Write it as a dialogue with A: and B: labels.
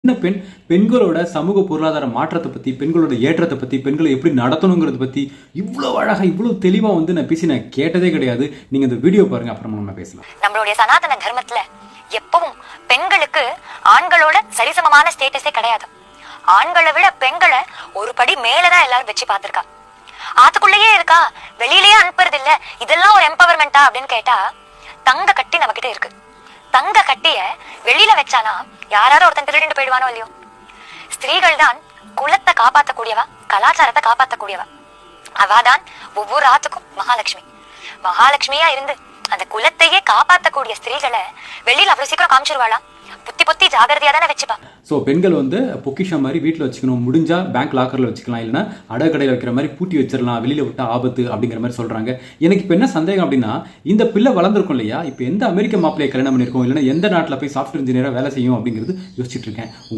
A: சின்ன பெண்களோட சமூக பொருளாதார மாற்றத்தை பத்தி, பெண்களோட ஏற்றத்தை பத்தி, பெண்களை எப்படி நடத்தணுங்கிறத பத்தி இவ்வளவு அழகா இவ்வளவு தெளிவா நான் கேட்டதே கிடையாது. நீங்க இந்த வீடியோ பாருங்க, அப்புறமா நம்ம பேசலாம்.
B: நம்மளுடைய சனாதன தர்மத்துல எப்பவும் பெண்களுக்கு ஆண்களோட சரிசமமான ஸ்டேட்டஸே கிடையாது. ஆண்களை விட பெண்களை ஒரு படி மேலதான் எல்லாரும் வச்சு பார்த்திருக்கா. ஆத்துக்குள்ளேயே இருக்கா, வெளியிலேயே அனுப்புறது இல்ல, இதெல்லாம் ஒரு எம்பவர்மெண்டா அப்படின்னு கேட்டா, தங்க கட்டி நம்ம கிட்ட இருக்கு. தங்க கட்டிய வெளியில வச்சானா யாராவது ஒருத்தன் திருடிட்டு போயிடுவானோ இல்லையோ. ஸ்திரீகள் தான் குலத்தை காப்பாற்றக்கூடியவா, கலாச்சாரத்தை காப்பாற்றக்கூடியவா. அவாதான் ஒவ்வொரு ஆத்துக்கும் மகாலட்சுமி. மகாலட்சுமியா இருந்து அந்த குலத்தையே காப்பாற்றக்கூடிய ஸ்திரீகளை வெளியில அவ்வளவு சீக்கிரம் காமிச்சிருவாளா? புத்தி புத்தி ஜாகிரதையா தானே வச்சுப்பா.
A: ஸோ பெண்கள் பொக்கிஷம் மாதிரி வீட்டில் வச்சுக்கணும், முடிஞ்சா பேங்க் லாக்கரில் வச்சுக்கலாம், இல்லைன்னா அடக்கடையில் வைக்கிற மாதிரி பூட்டி வச்சிடலாம், வெளியில் விட்டா ஆபத்து அப்படிங்கிற மாதிரி சொல்கிறாங்க. எனக்கு இப்போ என்ன சந்தேகம் அப்படின்னா, இந்த பிள்ளை வளர்ந்துருக்கும் இல்லையா, இப்போ எந்த அமெரிக்க மாப்பிள்ளையை கல்யாணம் பண்ணியிருக்கோம், இல்லைன்னா எந்த நாட்டில் போய் சாஃப்ட்வேர் இன்ஜினியராக வேலை செய்யும் அப்படிங்கிறது யோசிச்சுட்டு இருக்கேன்.